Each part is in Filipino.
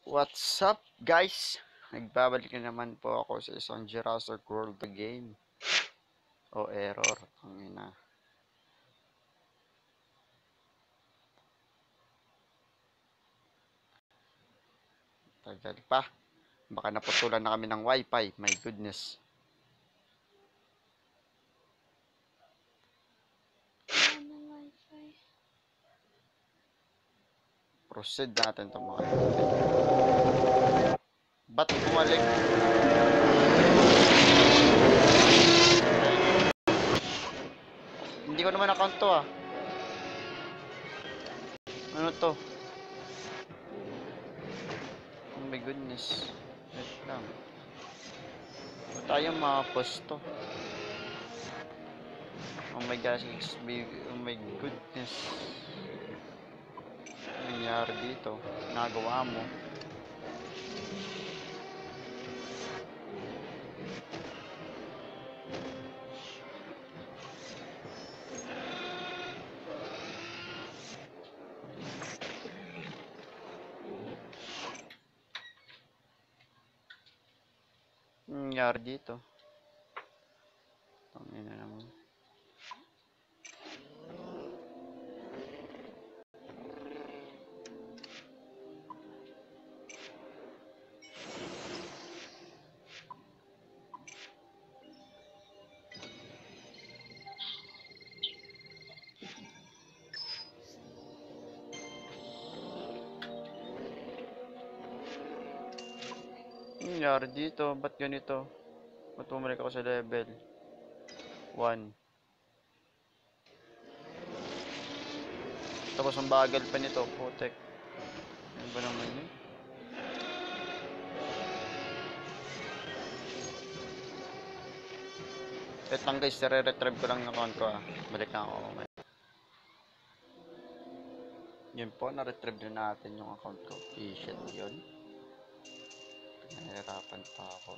What's up guys? Nagbabalik na naman po ako sa isang Jurassic World game. O error. Ang ina. Tagal pa. Baka naputulan na kami ng wifi. My goodness. Proceed natin ito mga kaibigan. Ba't bumalik? Hindi ko naman account to ah. Ano to? Oh my goodness. Wait lang. Ba't tayo ma-post to? Oh my gosh. Oh my goodness. Ano nangyari dito? Nagawa mo. Nangyari dito. Tangina naman. Nangyari dito? Ba't ganito? Ba't bumalik ako sa level 1? Tapos ang bagal pa nito, putek. Ano ba naman yun? Wait lang guys, re-retrieve ko lang yung account ko ah. Balik na ako. Yun po, na-retrieve na natin yung account ko. Patient yun. Nahirapan pa ako.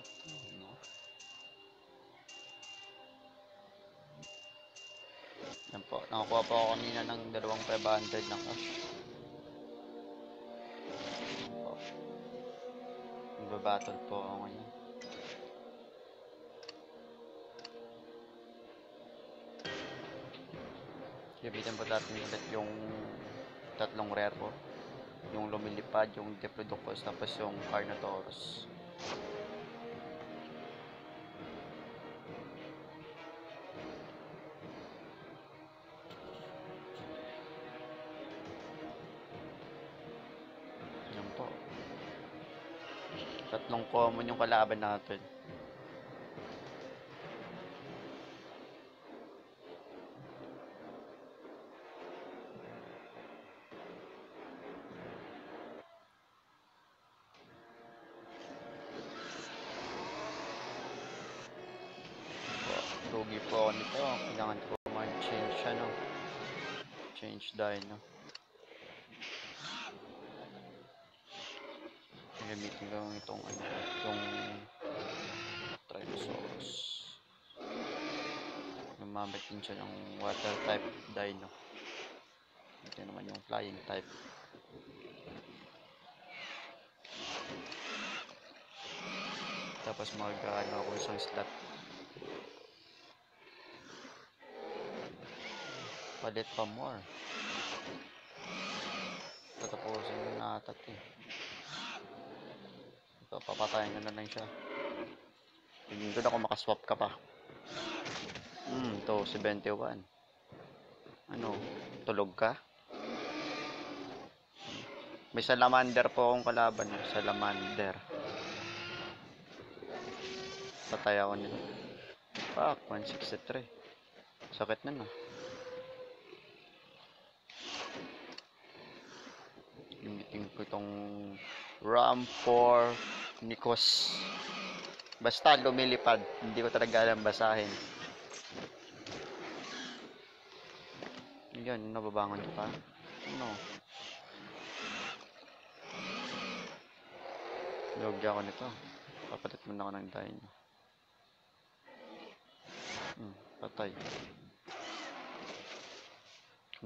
No? Yan po, nakakuha pa ako kanina ng 2,500 ng cash. Yan po. Magbabattle po ako ngayon. Gamitin po natin ulit yung tatlong rare po. Yung lumilipad, yung Diplodocus, tapos yung Carnotaurus. Yan po. Tatlong common yung kalaban natin. Rugi po ako nito. Kailangan ko mag-change ano. Change dino. Gamitin ko itong ano, itong Trilosaurus. Gumamit din siya ng water type dino. Ito naman yung flying type. Tapos mag-ano ako isang slot. Palit pa more. Tatapusin na natin eh. Ito, papatayin ko na lang siya. Hindi doon ako makaswap ka pa. Ito, 71. Ano, tulog ka? May salamander po akong kalaban. Salamander. Patay ako nito. Fuck, 163. Sakit na na. Gamitin ko itong RAM 4 Nikos. Basta lumilipad. Hindi ko talaga alam basahin. Yan, nababangon ko pa. Ano? Logya ako nito. Papalit muna ako ng dino. Patay.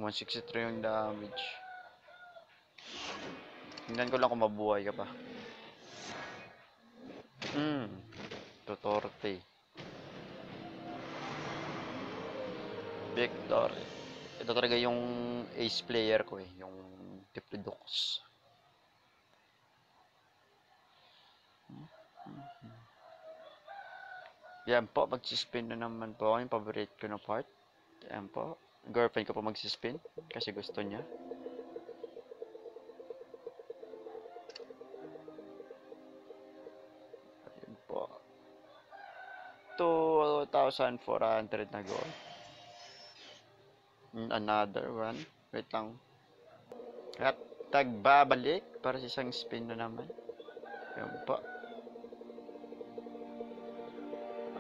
163 yung damage. Tingnan ko lang kung mabuhay ka pa. Tutorte. Victor. Ito talaga yung ace player ko eh. Yung Diplodocus. Yan po, magsispin na naman po ako. Yung favorite ko na part. Yan po. Girlfriend ko po magsispin. Kasi gusto niya. Yan po. 2,400 na gold. Another one. Wait lang. At tagbabalik para sa isang spin na naman. Yan po.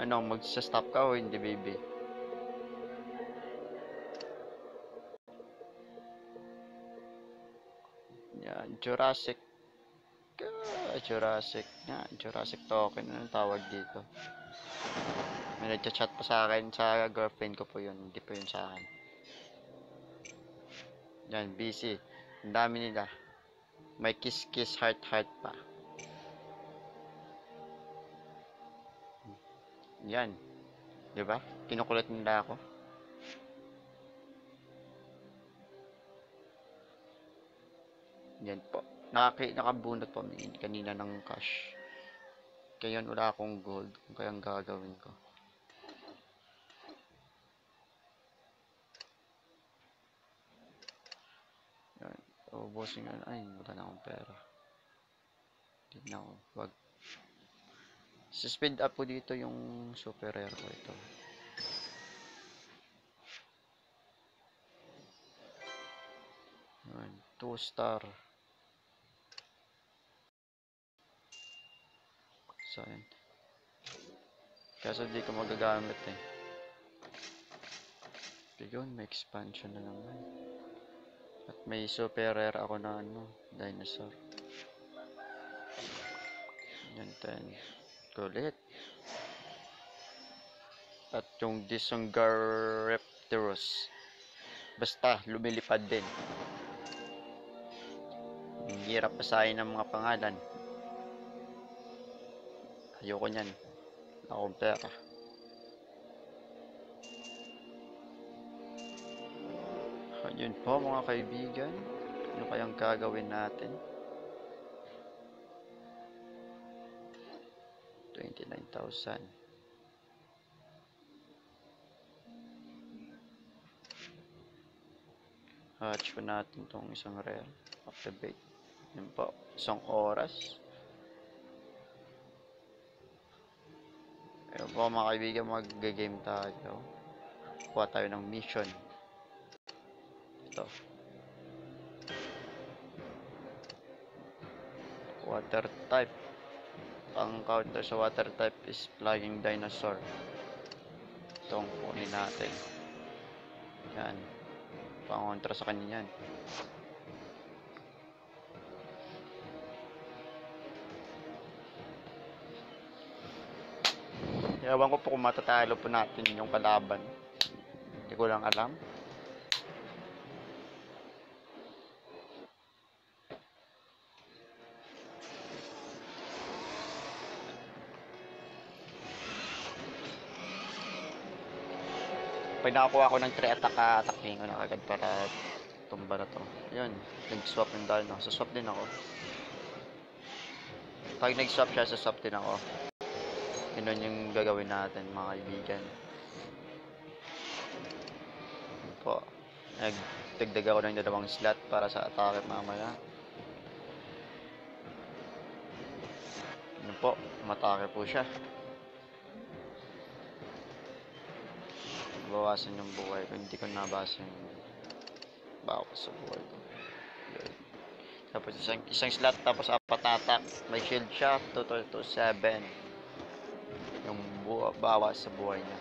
Ano, magsa-stop ka o hindi, baby? Yan, Jurassic. Jurassic. Yan, Jurassic token. Anong tawag dito? May nagchat pa sa akin. Sa girlfriend ko po yun. Hindi po yun sa akin. Yan, busy. Ang dami nila. May kiss heart pa. Yan. 'Di ba? Kinukulit nila ako. Yan po. Nakabunot po kanina ng cash. Kaya yun, wala akong gold. Kung kayang gagawin ko. Yan. Ubusin nga. Ay, wala na akong pera. Hindi na ako. Wag. Speed up po dito yung super rare ko ito. Yan. 2 star. So, yan. Kaso di ko magagamit eh. Yun, may expansion na naman. At may super rare ako na dinosaur. Yan, 10. Kulit. At yung Disongarepterus. Basta, lumilipad din. Ang hirap basahin ng mga pangalan. Ayoko nyan. Akong pera. Yun po mga kaibigan. Ano kayang gagawin natin? 29,000. Hatch po natin itong isang rare. Activate. Yun po. Isang oras. Ayun po mga kaibigan, mag-game tayo. Kuha tayo ng mission. Ito. Water type. Ang counter sa water type is flying dinosaur. Itong kunin natin. Yan. Pang-contra sa kanya yan. Ewan ko po kung matatalo po natin yung kalaban. Hindi ko lang alam. Pag nakakuha ko ng 3 attack, atakin ko na agad para tumba na to. Yun, nag-swap yung dino. Sa-swap din ako. Pag nag-swap siya, sa-swap din ako. Yun yung gagawin natin mga kaibigan. Yun po. Nagdagdag ako ng 2 slot para sa atake mamaya. Yun po, matake po siya. Bawasan yung buhay ko. Hindi ko nabasa yung bawas sa buhay ko. Yun. Tapos isang slot, tapos 4 na attack. May shield siya, 2 to 7. Yung bawas sa buhay niya.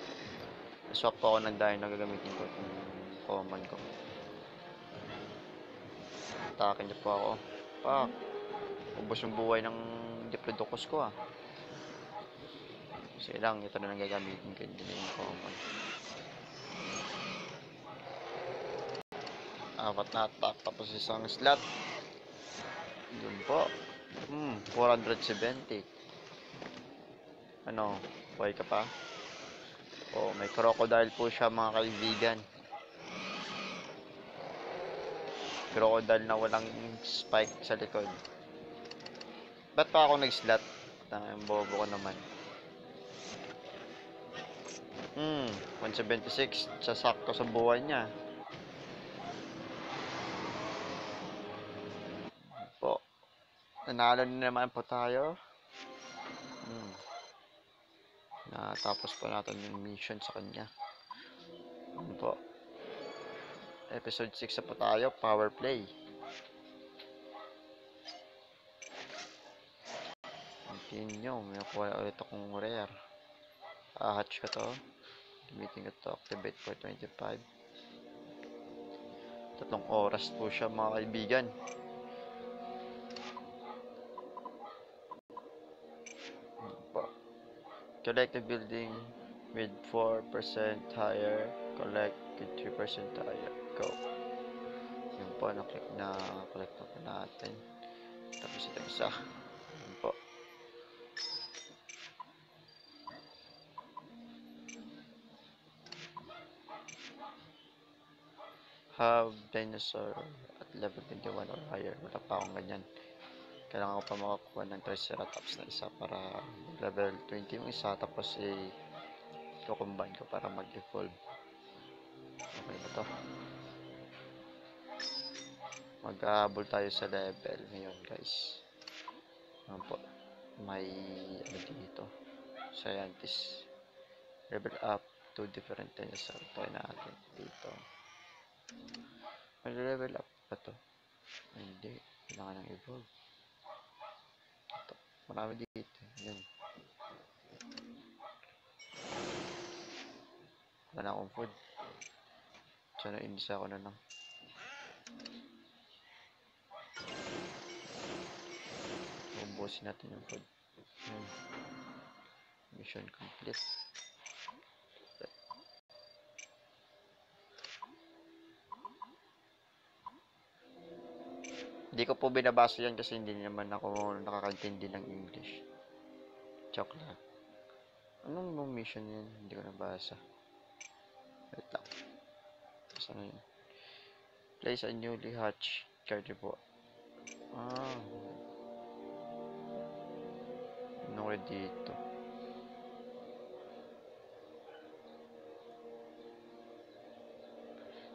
Swap po ako ng dino, gagamitin ko itong common ko. Atake niya po ako. Ubos yung buhay ng Diplodocus ko Kasi lang, ito na lang gagamitin ko, hindi na yung common. 4 na attack, tapos isang slot. Yun po. 470. Ano, buhay ka pa? Oh, may crocodile po siya mga kaibigan. Crocodile na walang spike sa likod. Ba't pa ako nag-slot? Ang bobo ko naman. 176. Sasakto sa buhay niya. Po. Nanalo na naman po tayo. Natapos po natin yung mission sa kanya. Ano po? Episode 6 na po tayo. Power play. Continue. May nakuha ulit akong rare. Hatch ko to. Gamitin ko to. Activate for 25. 3 oras po siya mga kaibigan. Collect a building with 4% higher. Collect with 3% higher. Go. Yung po, na-click na collect na po natin. Tapos ito isa. Yun po. Have dinosaur at level 21 or higher. Wala pa akong ganyan. Kailangan ko pa makakuha ng Triceratops na isa para level 20 yung isa. Tapos i-combine ko para mag-evolve. Okay na to. Mag-ahabol tayo sa level ngayon guys. Ano po? May ano dito. Scientist. Level up to different dinosaur. Try natin dito. May level up pa to. Hindi. Kailangan ng evolve. Ito. Marami dito. Yan. Wala na akong food. Sana inisa ako na lang. Ubusin natin yung food. Mission complete. Hindi ko po binabasa yan kasi hindi naman ako nakakaintindi ng English. Joke lang. Anong mission yan? Hindi ko nabasa. Wait lang. Saan yun? Place a newly hatched card po. Ano ko dito?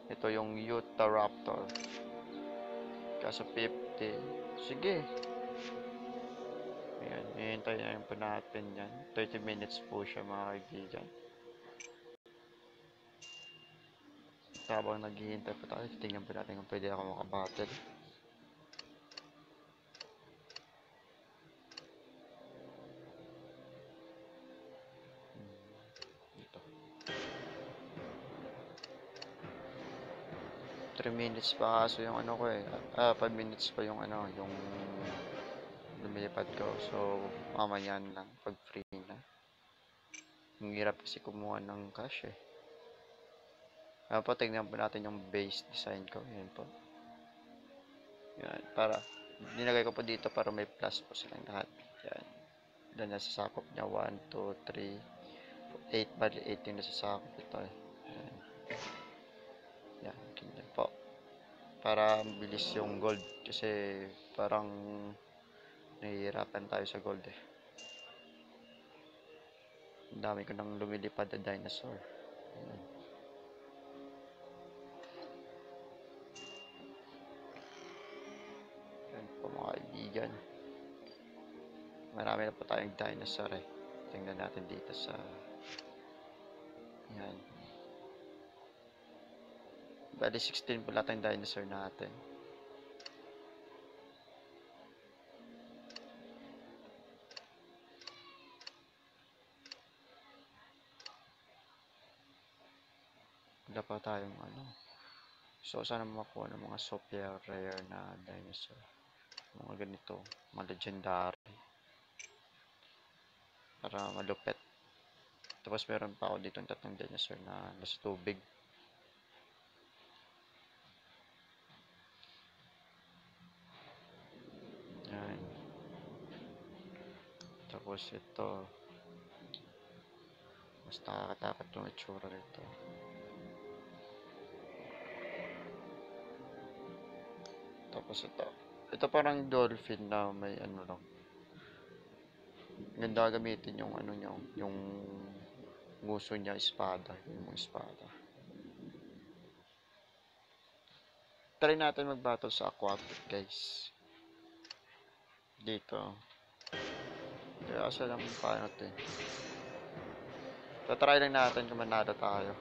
Ito yung Utahraptor. Kaso 50. Sige. Ayan, hihintayin po natin yan. 30 minutes po siya mga kaibigan. Habang naghihintay po tayo, tingnan po natin kung pwede ako makabattle. Ito. 3 minutes pa kaso yung ano ko 5 minutes pa yung ano, yung lumilipad ko. So, mamaya lang pag free na. Ang hirap kasi kumuha ng cash po, tingnan po natin yung base design ko. Yan po. Yan, para nilagay ko po dito para may plus po silang lahat. Yan. Then nasasakop niya 1, 2, 3, 8, bali 8 yung nasasakop ito Yan. Yan, ganyan po. Para mabilis yung gold kasi parang nahihirapan tayo sa gold Ang dami ko nang lumilipad na dinosaur. Yan. Yan po mga kaibigan. Marami na po tayong dinosaur Tingnan natin dito sa yan. Bali 16 po lahat ang dinosaur natin. Wala pa tayong ano. So sana makuha ng mga super rare na dinosaur. Mga ganito, mga legendary. Para malupet. Tapos meron pa ako dito ng 3 dinosaur na nasa tubig. Tapos ito. Mas nakakatakot yung itsura nito. Tapos ito. Ito parang dolphin na may ano lang. Ganda gamitin yung ano niya, yung nguso niya, espada. Yung espada. Try natin mag-battle sa aquatic, guys. Dito. Kaya asa lang paano ito eh. Tatry lang natin kung manalo tayo.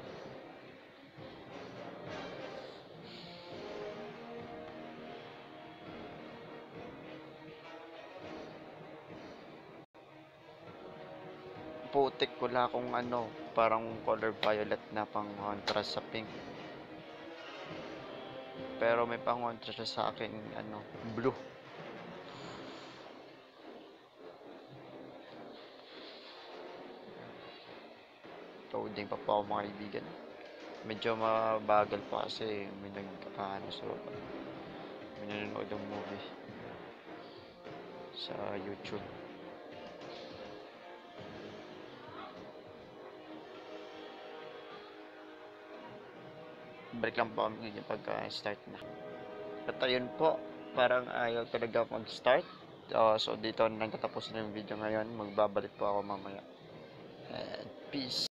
Putik ko lang kung ano, parang color violet na pang contrast sa pink. Pero may pang contrast siya sa akin, ano, blue. Loading pa po ako mga kaibigan. Medyo mabagal pa kasi may nagkakaano sa baba. May nanonood ng movie sa YouTube. Balik lang po kami yung pagka-start na. At ayun po, parang ayaw talaga mag-start. So dito na nagtatapos na yung video ngayon. Magbabalik po ako mamaya. And peace.